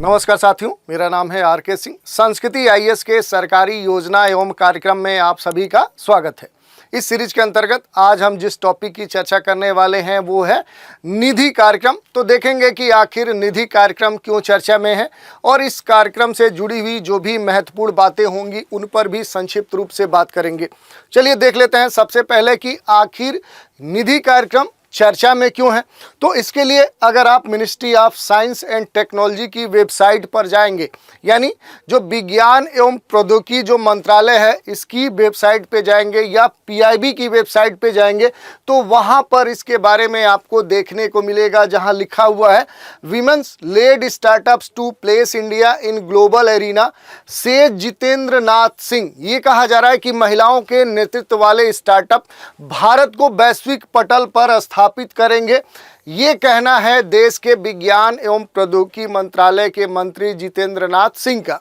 नमस्कार साथियों, मेरा नाम है आर के सिंह। संस्कृति आईएएस के सरकारी योजना एवं कार्यक्रम में आप सभी का स्वागत है। इस सीरीज के अंतर्गत आज हम जिस टॉपिक की चर्चा करने वाले हैं वो है निधि कार्यक्रम। तो देखेंगे कि आखिर निधि कार्यक्रम क्यों चर्चा में है और इस कार्यक्रम से जुड़ी हुई जो भी महत्वपूर्ण बातें होंगी उन पर भी संक्षिप्त रूप से बात करेंगे। चलिए देख लेते हैं सबसे पहले कि आखिर निधि कार्यक्रम चर्चा में क्यों है। तो इसके लिए अगर आप ministry of science and technology की वेबसाइट पर जाएंगे, यानी जो विज्ञान एवं प्रौद्योगिकी जो मंत्रालय है इसकी वेबसाइट पे जाएंगे या पीआईबी की वेबसाइट पे जाएंगे, तो वहां पर इसके बारे में आपको देखने को मिलेगा, जहां लिखा हुआ है women's led startups to place India in global arena से जितेंद्र नाथ सिंह। ये कहा जा रहा है कि महिलाओं के नेतृत्व वाले स्टार्टअप भारत को वैश्विक पटल पर स्थापित करेंगे। ये कहना है देश के विज्ञान एवं प्रौद्योगिकी मंत्रालय के मंत्री जितेंद्र नाथ सिंह का।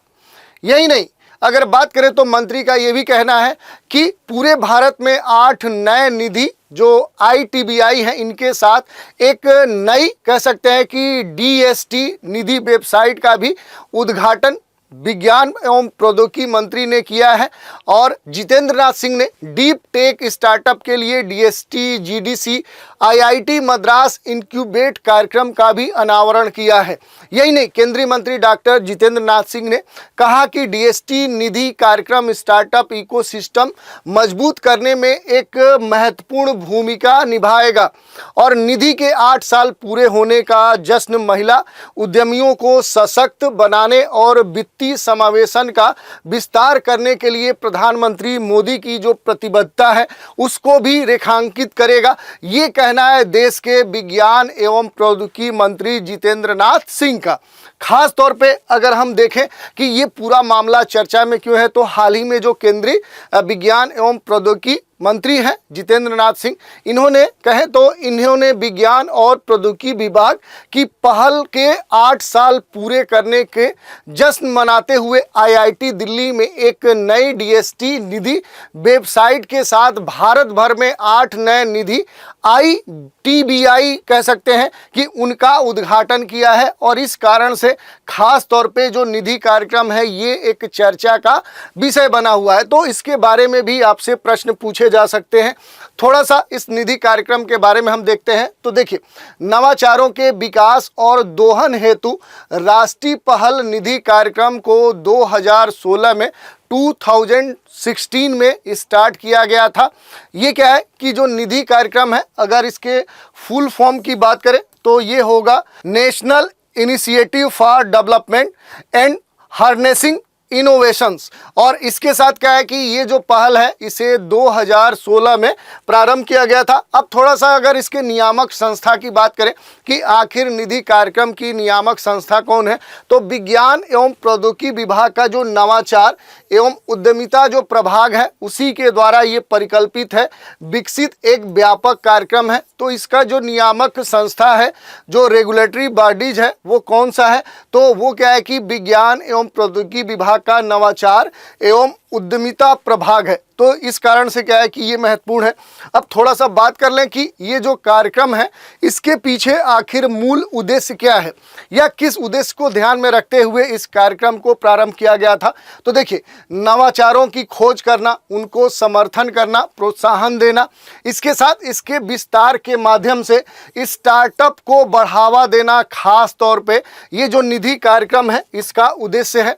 यही नहीं, अगर बात करें तो मंत्री का ये भी कहना है कि पूरे भारत में 8 नए निधि जो ITBI हैं इनके साथ एक नई कह सकते हैं कि DST निधि वेबसाइट का भी उद्घाटन विज्ञान एवं प्रौद्योगिकी मंत्री ने किया है। और जितेंद्र नाथ सिंह ने डीप टेक स्टार्टअप के लिए DST GDC IIT Madras incubate कार्यक्रम का भी अनावरण किया है। यही नहीं, केंद्रीय मंत्री डॉक्टर जितेंद्र नाथ सिंह ने कहा कि DST निधि कार्यक्रम स्टार्टअप इकोसिस्टम मजबूत करने में एक महत्वपूर्ण भूमिका निभाएगा और निधि के 8 साल पूरे होने का जश्न महिला उद्यमियों को सशक्त बनाने और वित्तीय समावेशन का विस्तार करने के लिए प्रधानमंत्री मोदी की जो प्रतिबद्धता है उसको भी रेखांकित करेगा। ये कहना है देश के विज्ञान एवं प्रौद्योगिकी मंत्री जितेंद्र नाथ सिंह का। खास तौर पे अगर हम देखें कि ये पूरा मामला चर्चा में क्यों है, तो हाल ही में जो केंद्रीय विज्ञान एवं प्रौद्योगिकी मंत्री हैं जितेंद्र नाथ सिंह, इन्होंने विज्ञान और प्रौद्योगिकी विभाग की पहल के 8 साल पूरे करने के जश्न मनाते हुए IIT दिल्ली में एक नई DST निधि वेबसाइट के साथ भारत भर में 8 नए निधि ITBI कह सकते हैं कि उनका उद्घाटन किया है। और इस कारण से खास तौर पे जो निधि कार्यक्रम है ये एक चर्चा का विषय बना हुआ है। तो इसके बारे में भी आपसे प्रश्न पूछे जा सकते हैं। थोड़ा सा इस निधि कार्यक्रम के बारे में हम देखते हैं। तो देखिए, नवाचारों के विकास और दोहन हेतु राष्ट्रीय पहल निधि कार्यक्रम को 2016 में 2016 में स्टार्ट किया गया था। ये क्या है कि जो निधि कार्यक्रम है, अगर इसके फुल फॉर्म की बात करें तो ये होगा national initiative for development and harnessing innovations. और इसके साथ क्या है कि ये जो पहल है इसे 2016 में प्रारंभ किया गया था। अब थोड़ा सा अगर इसके नियामक संस्था की बात करें कि आखिर निधि कार्यक्रम की नियामक संस्था कौन है, तो विज्ञान एवं प्रौद्योगिकी विभाग का जो नवाचार एवं उद्यमिता जो प्रभाग है उसी के द्वारा ये परिकल्पित है, विकसित एक व्यापक कार्यक्रम है। तो इसका जो नियामक संस्था है, जो रेगुलेटरी बॉडीज है, वो कौन सा है, तो वो क्या है कि विज्ञान एवं प्रौद्योगिकी विभाग का नवाचार एवं उद्यमिता प्रभाग है। तो इस कारण से क्या है कि ये महत्वपूर्ण है। अब थोड़ा सा बात कर लें कि ये जो कार्यक्रम है इसके पीछे आखिर मूल उद्देश्य क्या है या किस उद्देश्य को ध्यान में रखते हुए इस कार्यक्रम को प्रारंभ किया गया था। तो देखिए, नवाचारों की खोज करना, उनको समर्थन करना, प्रोत्साहन देना, इसके साथ इसके विस्तार के माध्यम से स्टार्टअप को बढ़ावा देना, खास तौर पे ये जो निधि कार्यक्रम है इसका उद्देश्य है।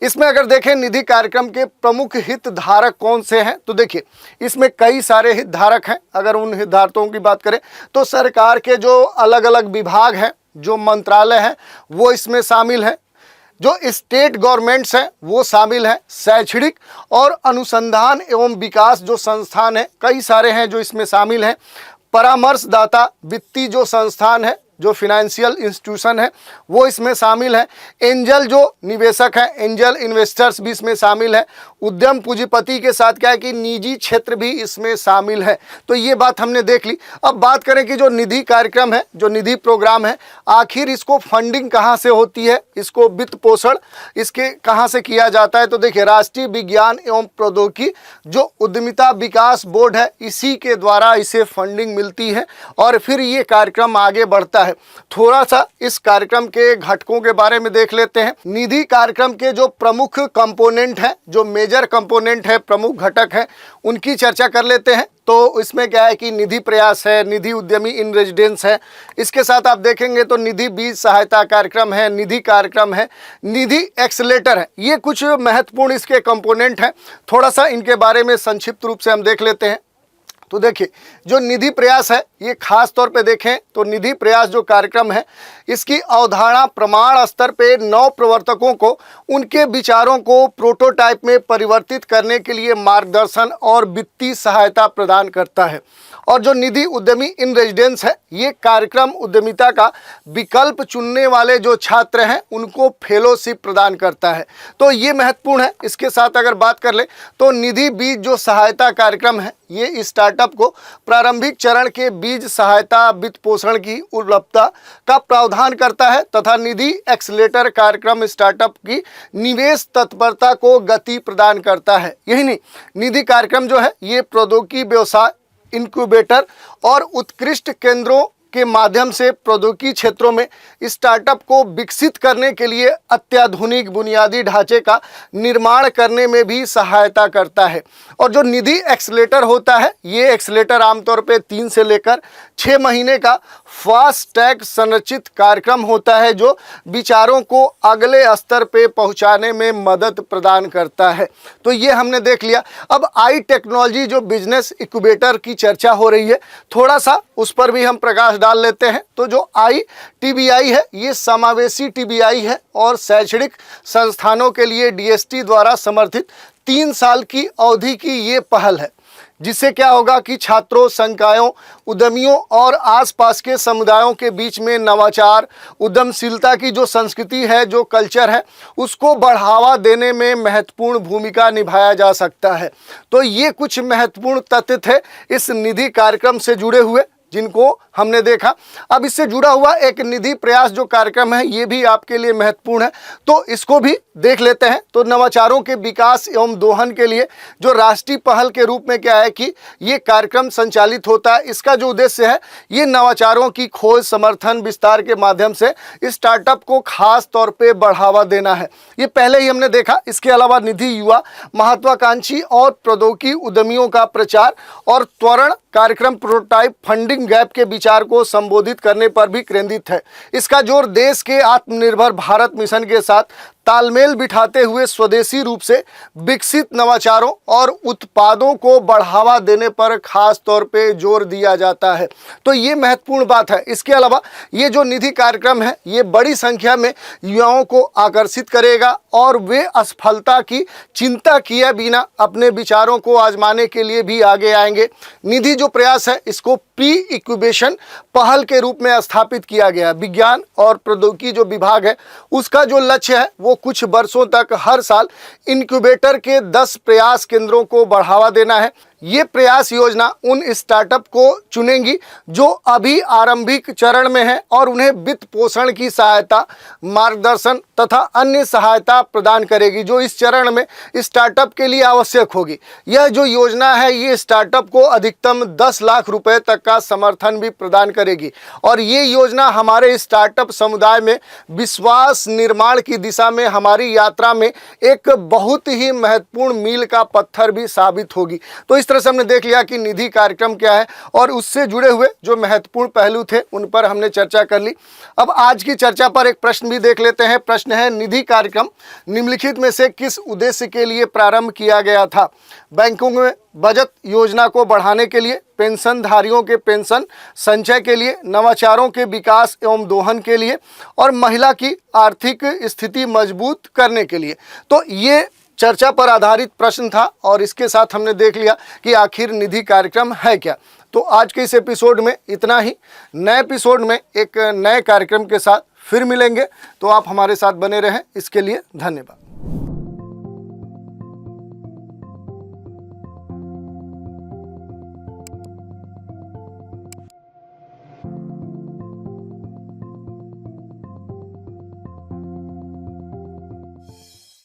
इसमें अगर देखें निधि कार्यक्रम के प्रमुख हितधारक कौन से हैं, तो देखिए इसमें कई सारे हितधारक हैं। अगर उन हितधारकों की बात करें तो सरकार के जो अलग अलग विभाग हैं, जो मंत्रालय हैं, वो इसमें शामिल हैं। जो स्टेट गवर्नमेंट्स हैं वो शामिल हैं। शैक्षणिक और अनुसंधान एवं विकास जो संस्थान हैं कई सारे हैं जो इसमें शामिल हैं। परामर्शदाता वित्तीय जो संस्थान है, जो फाइनेंशियल इंस्टीट्यूशन है, वो इसमें शामिल है। एंजल जो निवेशक हैं, एंजल इन्वेस्टर्स भी इसमें शामिल है। उद्यम पूंजीपति के साथ क्या है कि निजी क्षेत्र भी इसमें शामिल है। तो ये बात हमने देख ली। अब बात करें कि जो निधि कार्यक्रम है, जो निधि प्रोग्राम है, आखिर इसको फंडिंग कहाँ से होती है, इसको वित्त पोषण इसके कहाँ से किया जाता है। तो देखिए, राष्ट्रीय विज्ञान एवं प्रौद्योगिकी जो उद्यमिता विकास बोर्ड है, इसी के द्वारा इसे फंडिंग मिलती है और फिर ये कार्यक्रम आगे बढ़ता है। है। थोड़ा सा इस कार्यक्रम के घटकों के बारे में देख लेते हैं। निधि कार्यक्रम के जो प्रमुख कंपोनेंट हैं, जो मेजर कंपोनेंट है, प्रमुख घटक हैं, उनकी चर्चा कर लेते हैं। तो इसमें क्या है कि निधि प्रयास है, निधि उद्यमी इन रेजिडेंस है, इसके साथ आप देखेंगे तो निधि बीज सहायता कार्यक्रम है, निधि कार्यक्रम है, निधि एक्सेलेटर है। ये कुछ महत्वपूर्ण इसके कंपोनेंट हैं। थोड़ा सा इनके बारे में संक्षिप्त रूप से हम देख लेते हैं। तो देखिए, जो निधि प्रयास है, ये खास तौर पे देखें तो निधि प्रयास जो कार्यक्रम है, इसकी अवधारणा प्रमाण स्तर पे नव प्रवर्तकों को उनके विचारों को प्रोटोटाइप में परिवर्तित करने के लिए मार्गदर्शन और वित्तीय सहायता प्रदान करता है। और जो निधि उद्यमी इन रेजिडेंस है, ये कार्यक्रम उद्यमिता का विकल्प चुनने वाले जो छात्र हैं उनको फेलोशिप प्रदान करता है। तो ये महत्वपूर्ण है। इसके साथ अगर बात कर ले तो निधि बीज जो सहायता कार्यक्रम है, ये स्टार्टअप को प्रारंभिक चरण के बीज सहायता, वित्त पोषण की उपलब्धता का प्रावधान करता है तथा निधि एक्सेलेटर कार्यक्रम स्टार्टअप की निवेश तत्परता को गति प्रदान करता है। यही नहीं, निधि कार्यक्रम जो है ये प्रौद्योगिकी व्यवसाय इनक्यूबेटर और उत्कृष्ट केंद्रों के माध्यम से प्रौद्योगिकी क्षेत्रों में स्टार्टअप को विकसित करने के लिए अत्याधुनिक बुनियादी ढांचे का निर्माण करने में भी सहायता करता है। और जो निधि एक्सेलेटर होता है, ये एक्सेलेटर आमतौर पे 3 से लेकर 6 महीने का फास्ट ट्रैक संरचित कार्यक्रम होता है जो विचारों को अगले स्तर पे पहुंचाने में मदद प्रदान करता है। तो ये हमने देख लिया। अब आई टेक्नोलॉजी जो बिजनेस इनक्यूबेटर की चर्चा हो रही है, थोड़ा सा उस पर भी हम प्रकाश डाल लेते हैं। तो जो ITBI है, ये समावेशी TBI है और शैक्षणिक संस्थानों के लिए DST द्वारा समर्थित 3 साल की अवधि की ये पहल है, जिससे क्या होगा कि छात्रों, संकायों, उद्यमियों और आसपास के समुदायों के बीच में नवाचार, उद्यमशीलता की जो संस्कृति है, जो कल्चर है, उसको बढ़ावा देने में महत्वपूर्ण भूमिका निभाया जा सकता है। तो ये कुछ महत्वपूर्ण तथ्य थे इस निधि कार्यक्रम से जुड़े हुए, जिनको हमने देखा। अब इससे जुड़ा हुआ एक निधि प्रयास जो कार्यक्रम है, ये भी आपके लिए महत्वपूर्ण है, तो इसको भी देख लेते हैं। तो नवाचारों के विकास एवं दोहन के लिए जो राष्ट्रीय पहल के रूप में क्या है कि ये कार्यक्रम संचालित होता है। इसका जो उद्देश्य है, ये नवाचारों की खोज, समर्थन, विस्तार के माध्यम से स्टार्टअप को खास तौर पे बढ़ावा देना है। ये पहले ही हमने देखा। इसके अलावा निधि युवा, महत्वाकांक्षी और प्रौद्योगिकी उद्यमियों का प्रचार और त्वरण कार्यक्रम प्रोटोटाइप फंडिंग गैप के विचार को संबोधित करने पर भी केंद्रित है। इसका जोर देश के आत्मनिर्भर भारत मिशन के साथ तालमेल बिठाते हुए स्वदेशी रूप से विकसित नवाचारों और उत्पादों को बढ़ावा देने पर खास तौर पे जोर दिया जाता है। तो ये महत्वपूर्ण बात है। इसके अलावा ये जो निधि कार्यक्रम है, ये बड़ी संख्या में युवाओं को आकर्षित करेगा और वे असफलता की चिंता किए बिना अपने विचारों को आजमाने के लिए भी आगे आएंगे। निधि जो प्रयास है, इसको प्री इंक्यूबेशन पहल के रूप में स्थापित किया गया। विज्ञान और प्रौद्योगिकी जो विभाग है, उसका जो लक्ष्य है वो कुछ वर्षों तक हर साल इंक्यूबेटर के 10 प्रयास केंद्रों को बढ़ावा देना है। ये प्रयास योजना उन स्टार्टअप को चुनेंगी जो अभी आरंभिक चरण में है और उन्हें वित्त पोषण की सहायता, मार्गदर्शन तथा अन्य सहायता प्रदान करेगी जो इस चरण में स्टार्टअप के लिए आवश्यक होगी। यह जो योजना है, ये स्टार्टअप को अधिकतम 10 लाख रुपए तक का समर्थन भी प्रदान करेगी और ये योजना हमारे स्टार्टअप समुदाय में विश्वास निर्माण की दिशा में हमारी यात्रा में एक बहुत ही महत्वपूर्ण मील का पत्थर भी साबित होगी। तो इस तरह से हमने देख लिया कि निधि कार्यक्रम क्या है और उससे जुड़े हुए जो महत्वपूर्ण पहलू थे उन पर हमने चर्चा कर ली। अब आज की चर्चा पर एक प्रश्न भी देख लेते हैं। प्रश्न है, निधि कार्यक्रम निम्नलिखित में से किस उद्देश्य के लिए प्रारंभ किया गया था? बैंकों में बचत योजना को बढ़ाने के लिए, पेंशनधारियों के पेंशन संचय के लिए, नवाचारों के विकास एवं दोहन के लिए और महिला की आर्थिक स्थिति मजबूत करने के लिए। तो ये चर्चा पर आधारित प्रश्न था और इसके साथ हमने देख लिया कि आखिर निधि कार्यक्रम है क्या। तो आज के इस एपिसोड में इतना ही। नए एपिसोड में एक नए कार्यक्रम के साथ फिर मिलेंगे, तो आप हमारे साथ बने रहें। इसके लिए धन्यवाद।